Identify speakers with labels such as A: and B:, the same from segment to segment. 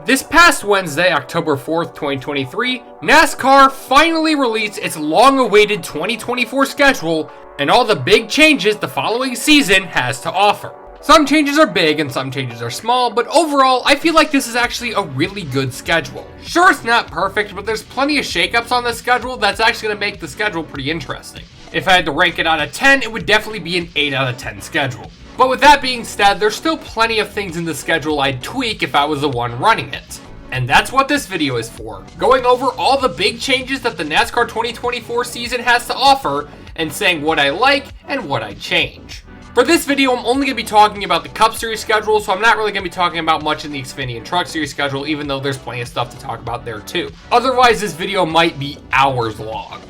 A: This past Wednesday, October 4th, 2023, NASCAR finally released its long-awaited 2024 schedule and all the big changes the following season has to offer. Some changes are big and some changes are small, but overall, I feel like this is actually a really good schedule. Sure, it's not perfect, but there's plenty of shakeups on this schedule that's actually going to make the schedule pretty interesting. If I had to rank it out of 10, it would definitely be an 8 out of 10 schedule. But with that being said, there's still plenty of things in the schedule I'd tweak if I was the one running it. And that's what this video is for, going over all the big changes that the NASCAR 2024 season has to offer, and saying what I like and what I change. For this video, I'm only going to be talking about the Cup Series schedule, so I'm not really going to be talking about much in the Xfinity and Truck Series schedule, even though there's plenty of stuff to talk about there too. Otherwise, this video might be hours long.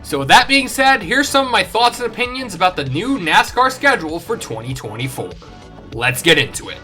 A: So with that being said, here's some of my thoughts and opinions about the new NASCAR schedule for 2024. Let's get into it.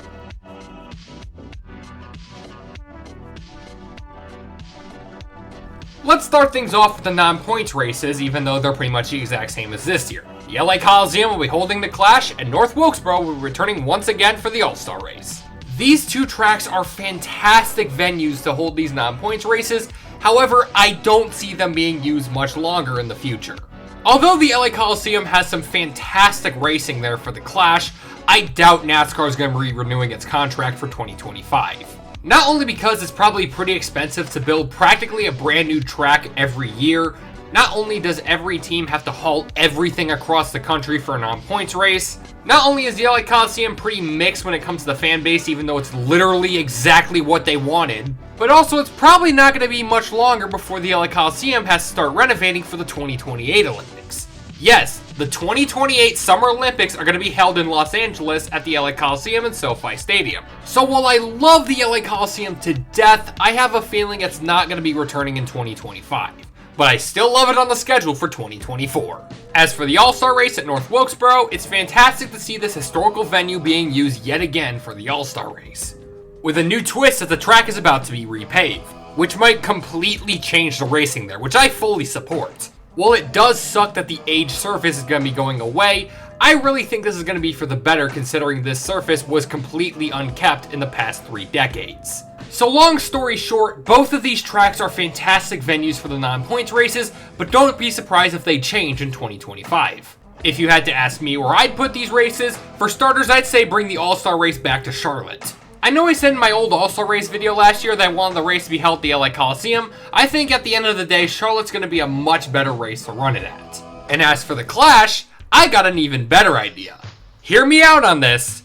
A: Let's start things off with the non-points races, even though they're pretty much the exact same as this year. The LA Coliseum will be holding the Clash, and North Wilkesboro will be returning once again for the All-Star race. These two tracks are fantastic venues to hold these non-points races. However, I don't see them being used much longer in the future. Although the LA Coliseum has some fantastic racing there for the Clash, I doubt NASCAR is going to be renewing its contract for 2025. Not only because it's probably pretty expensive to build practically a brand new track every year, not only does every team have to haul everything across the country for a non-points race, not only is the LA Coliseum pretty mixed when it comes to the fan base, even though it's literally exactly what they wanted, but also it's probably not going to be much longer before the LA Coliseum has to start renovating for the 2028 Olympics. Yes, the 2028 Summer Olympics are going to be held in Los Angeles at the LA Coliseum and SoFi Stadium. So while I love the LA Coliseum to death, I have a feeling it's not going to be returning in 2025. But I still love it on the schedule for 2024. As for the All-Star race at North Wilkesboro, it's fantastic to see this historical venue being used yet again for the All-Star race, with a new twist that the track is about to be repaved, which might completely change the racing there, which I fully support. While it does suck that the aged surface is going to be going away, I really think this is going to be for the better considering this surface was completely unkept in the past 3 decades. So long story short, both of these tracks are fantastic venues for the non-points races, but don't be surprised if they change in 2025. If you had to ask me where I'd put these races, for starters I'd say bring the All-Star race back to Charlotte. I know I said in my old All-Star race video last year that I wanted the race to be held at the LA Coliseum. I think at the end of the day, Charlotte's going to be a much better race to run it at. And as for the Clash, I got an even better idea. Hear me out on this.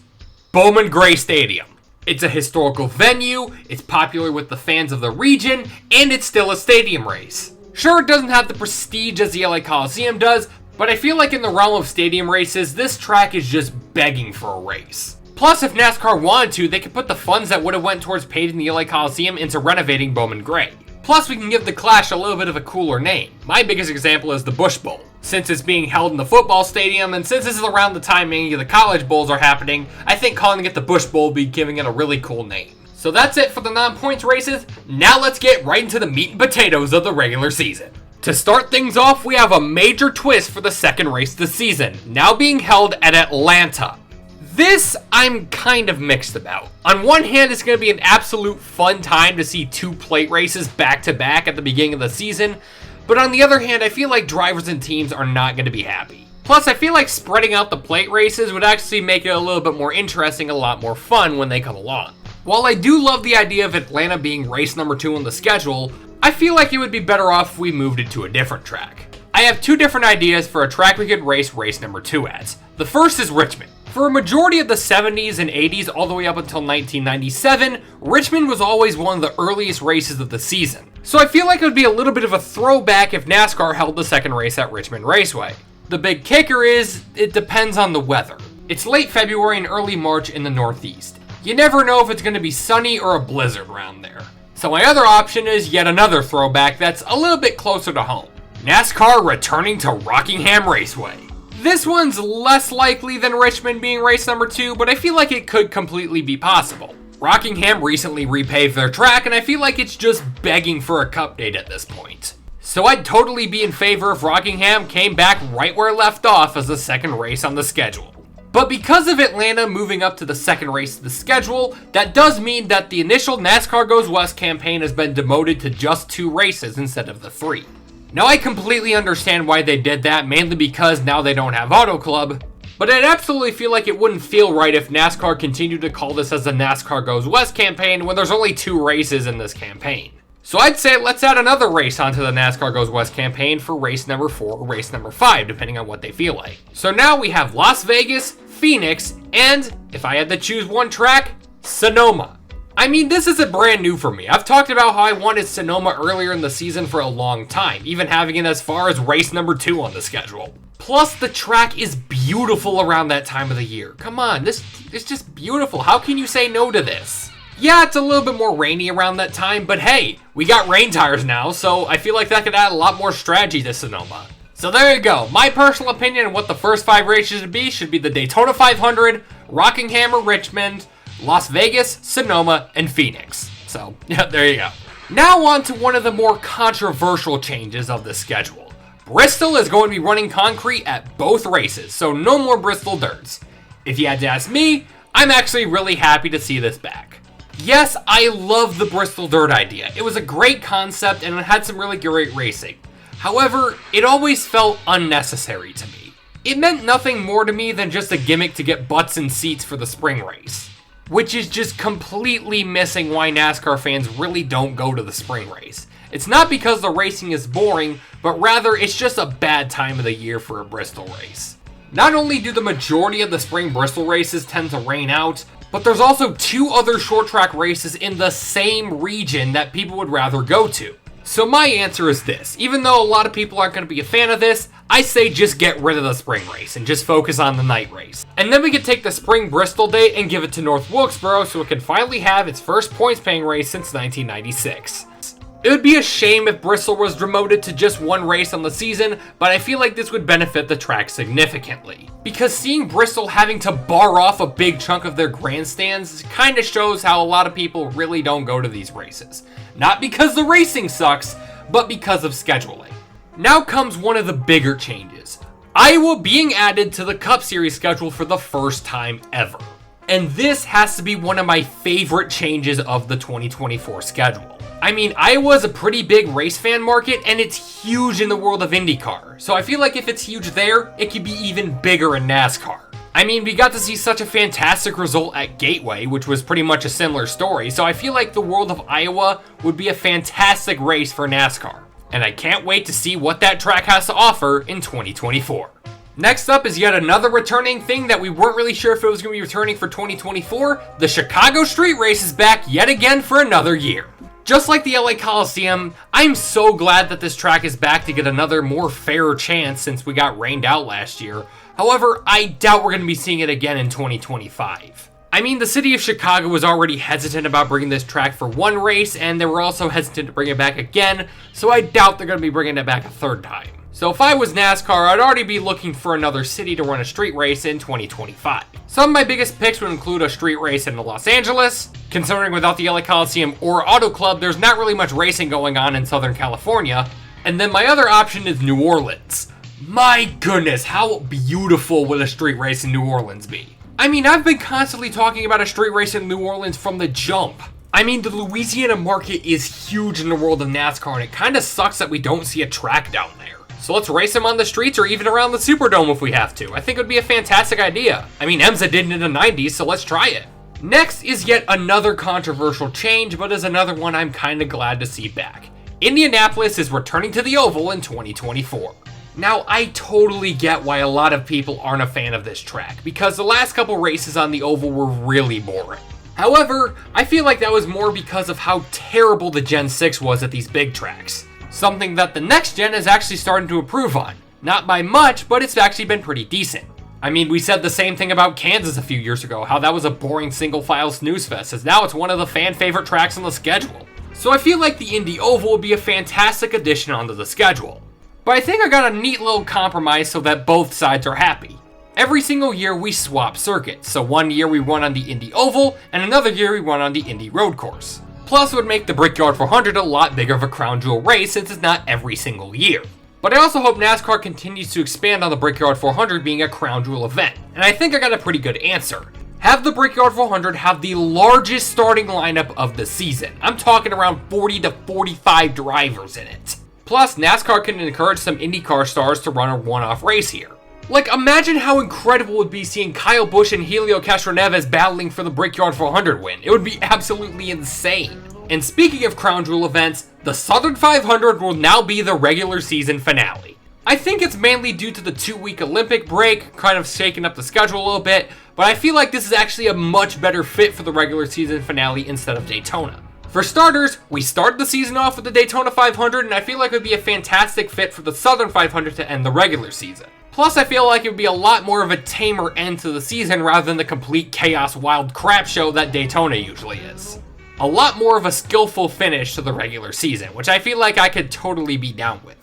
A: Bowman Gray Stadium. It's a historical venue, it's popular with the fans of the region, and it's still a stadium race. Sure, it doesn't have the prestige as the LA Coliseum does, but I feel like in the realm of stadium races, this track is just begging for a race. Plus, if NASCAR wanted to, they could put the funds that would have went towards paving the LA Coliseum into renovating Bowman Gray. Plus, we can give the Clash a little bit of a cooler name. My biggest example is the Busch Bowl. Since it's being held in the football stadium, and since this is around the time many of the college bowls are happening, I think calling it the Busch Bowl would be giving it a really cool name. So that's it for the non-points races. Now let's get right into the meat and potatoes of the regular season. To start things off, we have a major twist for the second race of the season, now being held at Atlanta. This I'm kind of mixed about. On one hand, it's going to be an absolute fun time to see 2 plate races back to back at the beginning of the season, but on the other hand, I feel like drivers and teams are not going to be happy. Plus, I feel like spreading out the plate races would actually make it a little bit more interesting, a lot more fun when they come along. While I do love the idea of Atlanta being race number 2 on the schedule, I feel like it would be better off if we moved it to a different track. I have 2 different ideas for a track we could race number 2 at. The first is Richmond. For a majority of the 70s and 80s all the way up until 1997, Richmond was always one of the earliest races of the season. So I feel like it would be a little bit of a throwback if NASCAR held the second race at Richmond Raceway. The big kicker is, it depends on the weather. It's late February and early March in the Northeast. You never know if it's going to be sunny or a blizzard around there. So my other option is yet another throwback that's a little bit closer to home. NASCAR returning to Rockingham Raceway. This one's less likely than Richmond being race number 2, but I feel like it could completely be possible. Rockingham recently repaved their track, and I feel like it's just begging for a cup date at this point. So I'd totally be in favor if Rockingham came back right where it left off as the second race on the schedule. But because of Atlanta moving up to the second race of the schedule, that does mean that the initial NASCAR Goes West campaign has been demoted to just 2 races instead of the 3. Now I completely understand why they did that, mainly because now they don't have Auto Club, but I'd absolutely feel like it wouldn't feel right if NASCAR continued to call this as the NASCAR Goes West campaign when there's only 2 races in this campaign. So I'd say let's add another race onto the NASCAR Goes West campaign for race number 4 or race number 5, depending on what they feel like. So now we have Las Vegas, Phoenix, and, if I had to choose one track, Sonoma. I mean, this isn't brand new for me. I've talked about how I wanted Sonoma earlier in the season for a long time, even having it as far as race number 2 on the schedule. Plus, the track is beautiful around that time of the year. Come on, this is just beautiful. How can you say no to this? Yeah, it's a little bit more rainy around that time, but hey, we got rain tires now, so I feel like that could add a lot more strategy to Sonoma. So there you go. My personal opinion on what the first 5 races should be the Daytona 500, Rockingham or Richmond, Las Vegas, Sonoma, and Phoenix. So, yeah, there you go. Now on to one of the more controversial changes of the schedule. Bristol is going to be running concrete at both races, so no more Bristol dirts. If you had to ask me, I'm actually really happy to see this back. Yes, I love the Bristol dirt idea. It was a great concept and it had some really great racing. However, it always felt unnecessary to me. It meant nothing more to me than just a gimmick to get butts in seats for the spring race, which is just completely missing why NASCAR fans really don't go to the spring race. It's not because the racing is boring, but rather it's just a bad time of the year for a Bristol race. Not only do the majority of the spring Bristol races tend to rain out, but there's also 2 other short track races in the same region that people would rather go to. So my answer is this: even though a lot of people aren't going to be a fan of this, I say just get rid of the spring race and just focus on the night race. And then we could take the spring Bristol date and give it to North Wilkesboro so it can finally have its first points paying race since 1996. It would be a shame if Bristol was demoted to just 1 race on the season, but I feel like this would benefit the track significantly. Because seeing Bristol having to bar off a big chunk of their grandstands kind of shows how a lot of people really don't go to these races. Not because the racing sucks, but because of scheduling. Now comes one of the bigger changes. Iowa being added to the Cup Series schedule for the first time ever. And this has to be one of my favorite changes of the 2024 schedule. I mean, Iowa is a pretty big race fan market, and it's huge in the world of IndyCar. So I feel like if it's huge there, it could be even bigger in NASCAR. I mean, we got to see such a fantastic result at Gateway, which was pretty much a similar story. So I feel like the world of Iowa would be a fantastic race for NASCAR. And I can't wait to see what that track has to offer in 2024. Next up is yet another returning thing that we weren't really sure if it was going to be returning for 2024. The Chicago Street Race is back yet again for another year. Just like the LA Coliseum, I'm so glad that this track is back to get another more fair chance since we got rained out last year. However, I doubt we're going to be seeing it again in 2025. I mean, the city of Chicago was already hesitant about bringing this track for 1 race, and they were also hesitant to bring it back again, so I doubt they're going to be bringing it back a 3rd time. So if I was NASCAR, I'd already be looking for another city to run a street race in 2025. Some of my biggest picks would include a street race in Los Angeles. Considering without the LA Coliseum or Auto Club, there's not really much racing going on in Southern California. And then my other option is New Orleans. My goodness, how beautiful would a street race in New Orleans be? I mean, I've been constantly talking about a street race in New Orleans from the jump. I mean, the Louisiana market is huge in the world of NASCAR, and it kind of sucks that we don't see a track down there. So let's race them on the streets or even around the Superdome if we have to. I think it would be a fantastic idea. I mean, EMSA did it in the 90s, so let's try it. Next is yet another controversial change, but is another one I'm kind of glad to see back. Indianapolis is returning to the Oval in 2024. Now, I totally get why a lot of people aren't a fan of this track, because the last couple races on the Oval were really boring. However, I feel like that was more because of how terrible the Gen 6 was at these big tracks. Something that the next gen is actually starting to improve on. Not by much, but it's actually been pretty decent. I mean, we said the same thing about Kansas a few years ago, how that was a boring single-file snooze fest, as now it's one of the fan-favorite tracks on the schedule. So I feel like the Indy Oval would be a fantastic addition onto the schedule. But I think I got a neat little compromise so that both sides are happy. Every single year we swap circuits, so one year we run on the Indy Oval, and another year we run on the Indy Road Course. Plus, it would make the Brickyard 400 a lot bigger of a crown jewel race since it's not every single year. But I also hope NASCAR continues to expand on the Brickyard 400 being a crown jewel event, and I think I got a pretty good answer. Have the Brickyard 400 have the largest starting lineup of the season. I'm talking around 40 to 45 drivers in it. Plus, NASCAR can encourage some IndyCar stars to run a one-off race here. Like, imagine how incredible it would be seeing Kyle Busch and Helio Castroneves battling for the Brickyard 400 win. It would be absolutely insane. And speaking of crown jewel events, the Southern 500 will now be the regular season finale. I think it's mainly due to the 2-week Olympic break, kind of shaking up the schedule a little bit, but I feel like this is actually a much better fit for the regular season finale instead of Daytona. For starters, we started the season off with the Daytona 500, and I feel like it would be a fantastic fit for the Southern 500 to end the regular season. Plus, I feel like it would be a lot more of a tamer end to the season rather than the complete chaos wild crap show that Daytona usually is. A lot more of a skillful finish to the regular season, which I feel like I could totally be down with.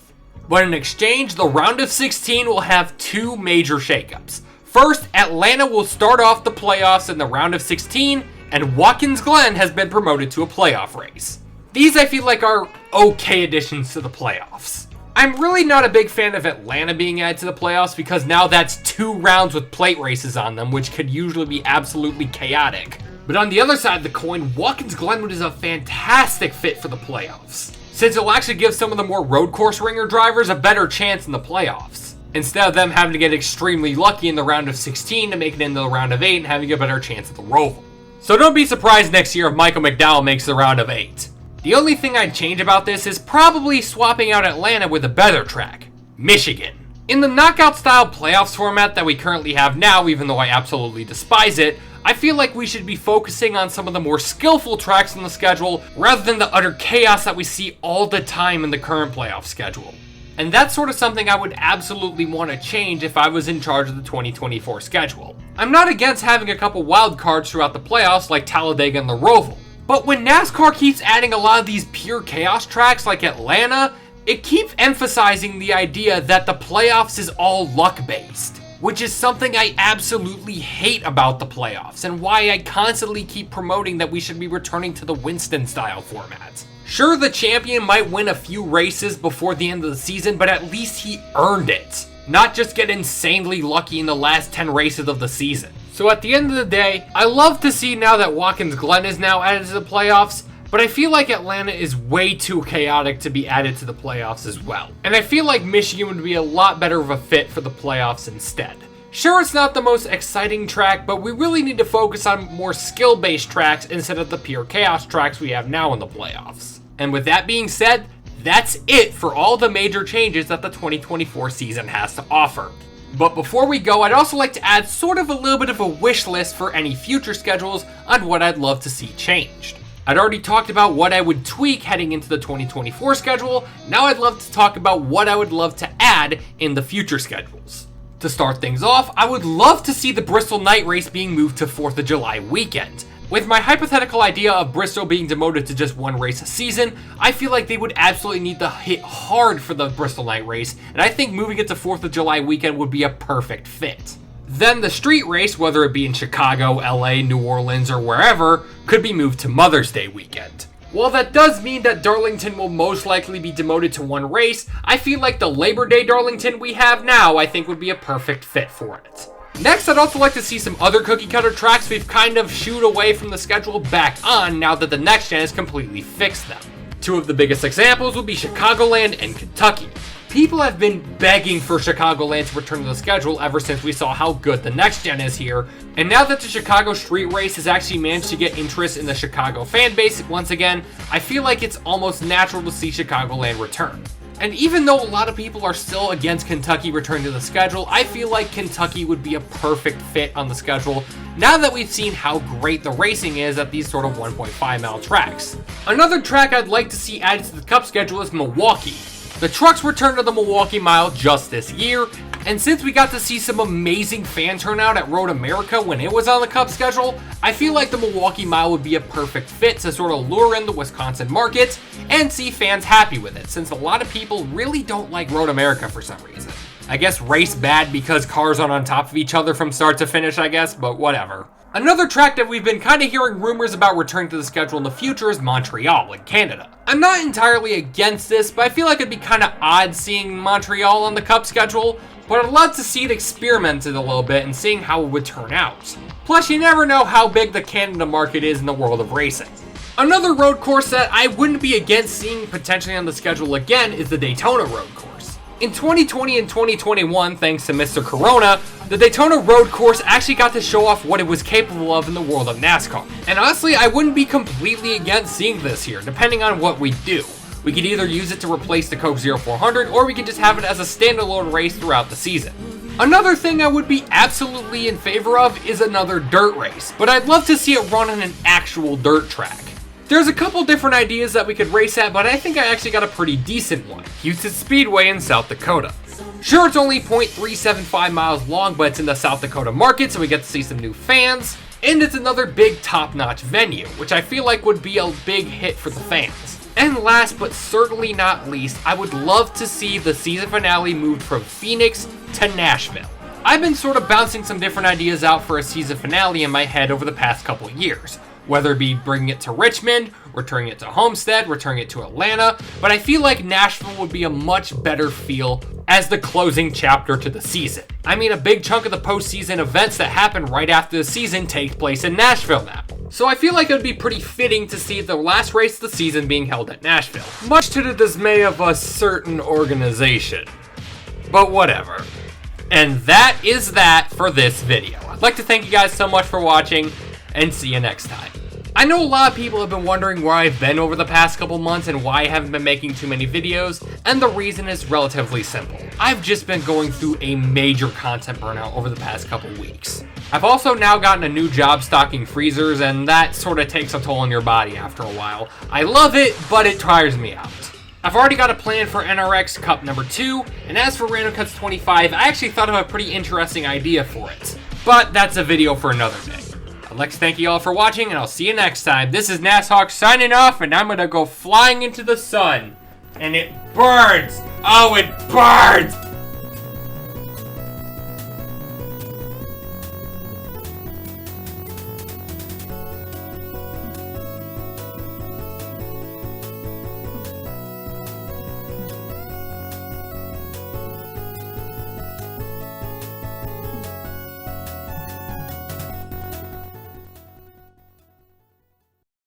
A: But in exchange, the round of 16 will have two major shakeups. First, Atlanta will start off the playoffs in the round of 16, and Watkins Glen has been promoted to a playoff race. These I feel like are okay additions to the playoffs. I'm really not a big fan of Atlanta being added to the playoffs because now that's 2 rounds with plate races on them, which could usually be absolutely chaotic. But on the other side of the coin, Watkins Glenwood is a fantastic fit for the playoffs, since it'll actually give some of the more road course ringer drivers a better chance in the playoffs, instead of them having to get extremely lucky in the round of 16 to make it into the round of 8 and having a better chance at the Roval. So don't be surprised next year if Michael McDowell makes the round of 8. The only thing I'd change about this is probably swapping out Atlanta with a better track, Michigan. In the knockout style playoffs format that we currently have now, even though I absolutely despise it, I feel like we should be focusing on some of the more skillful tracks on the schedule rather than the utter chaos that we see all the time in the current playoff schedule. And that's sort of something I would absolutely want to change if I was in charge of the 2024 schedule. I'm not against having a couple wild cards throughout the playoffs like Talladega and the Roval, but when NASCAR keeps adding a lot of these pure chaos tracks like Atlanta, it keeps emphasizing the idea that the playoffs is all luck-based, which is something I absolutely hate about the playoffs and why I constantly keep promoting that we should be returning to the Winston-style format. Sure, the champion might win a few races before the end of the season, but at least he earned it, not just get insanely lucky in the last 10 races of the season. So at the end of the day, I love to see now that Watkins Glen is now added to the playoffs, but I feel like Atlanta is way too chaotic to be added to the playoffs as well. And I feel like Michigan would be a lot better of a fit for the playoffs instead. Sure, it's not the most exciting track, but we really need to focus on more skill-based tracks instead of the pure chaos tracks we have now in the playoffs. And with that being said, that's it for all the major changes that the 2024 season has to offer. But before we go, I'd also like to add sort of a little bit of a wish list for any future schedules on what I'd love to see changed. I'd already talked about what I would tweak heading into the 2024 schedule. Now I'd love to talk about what I would love to add in the future schedules. To start things off, I would love to see the Bristol night race being moved to 4th of July weekend. With my hypothetical idea of Bristol being demoted to just one race a season, I feel like they would absolutely need to hit hard for the Bristol night race, and I think moving it to 4th of July weekend would be a perfect fit. Then the street race, whether it be in Chicago, LA, New Orleans, or wherever, could be moved to Mother's Day weekend. While that does mean that Darlington will most likely be demoted to one race, I feel like the Labor Day Darlington we have now I think would be a perfect fit for it. Next, I'd also like to see some other cookie cutter tracks we've kind of shooed away from the schedule back on now that the next gen has completely fixed them. Two of the biggest examples would be Chicagoland and Kentucky. People have been begging for Chicagoland to return to the schedule ever since we saw how good the next gen is here, and now that the Chicago street race has actually managed to get interest in the Chicago fan base once again, I feel like it's almost natural to see Chicagoland return. And even though a lot of people are still against Kentucky returning to the schedule, I feel like Kentucky would be a perfect fit on the schedule now that we've seen how great the racing is at these sort of 1.5 mile tracks. Another track I'd like to see added to the Cup schedule is Milwaukee. The trucks returned to the Milwaukee Mile just this year, and since we got to see some amazing fan turnout at Road America when it was on the Cup schedule, I feel like the Milwaukee Mile would be a perfect fit to sort of lure in the Wisconsin markets and see fans happy with it, since a lot of people really don't like Road America for some reason. I guess race bad because cars aren't on top of each other from start to finish, I guess, but whatever. Another track that we've been kind of hearing rumors about returning to the schedule in the future is Montreal in Canada. I'm not entirely against this, but I feel like it'd be kind of odd seeing Montreal on the Cup schedule, but I'd love to see it experimented a little bit and seeing how it would turn out. Plus, you never know how big the Canada market is in the world of racing. Another road course that I wouldn't be against seeing potentially on the schedule again is the Daytona road course. In 2020 and 2021, thanks to Mr. Corona, the Daytona road course actually got to show off what it was capable of in the world of NASCAR. And honestly, I wouldn't be completely against seeing this here, depending on what we do. We could either use it to replace the Coke 0400, or we could just have it as a standalone race throughout the season. Another thing I would be absolutely in favor of is another dirt race, but I'd love to see it run on an actual dirt track. There's a couple different ideas that we could race at, but I think I actually got a pretty decent one. Houston Speedway in South Dakota. Sure, it's only 0.375 miles long, but it's in the South Dakota market, so we get to see some new fans, and it's another big top-notch venue, which I feel like would be a big hit for the fans. And last but certainly not least, I would love to see the season finale moved from Phoenix to Nashville. I've been sort of bouncing some different ideas out for a season finale in my head over the past couple of years. Whether it be bringing it to Richmond, returning it to Homestead, returning it to Atlanta, but I feel like Nashville would be a much better feel as the closing chapter to the season. I mean, a big chunk of the postseason events that happen right after the season take place in Nashville now. So I feel like it would be pretty fitting to see the last race of the season being held at Nashville, much to the dismay of a certain organization. But whatever. And that is that for this video. I'd like to thank you guys so much for watching, and see you next time. I know a lot of people have been wondering where I've been over the past couple months and why I haven't been making too many videos, and the reason is relatively simple. I've just been going through a major content burnout over the past couple weeks. I've also now gotten a new job stocking freezers, and that sort of takes a toll on your body after a while. I love it, but it tires me out. I've already got a plan for NRX Cup number 2, and as for Random Cuts 25, I actually thought of a pretty interesting idea for it. But that's a video for another day. I'd like to thank you all for watching, and I'll see you next time. This is Nasshawk signing off, and I'm gonna go flying into the sun. And it burns! Oh, it burns!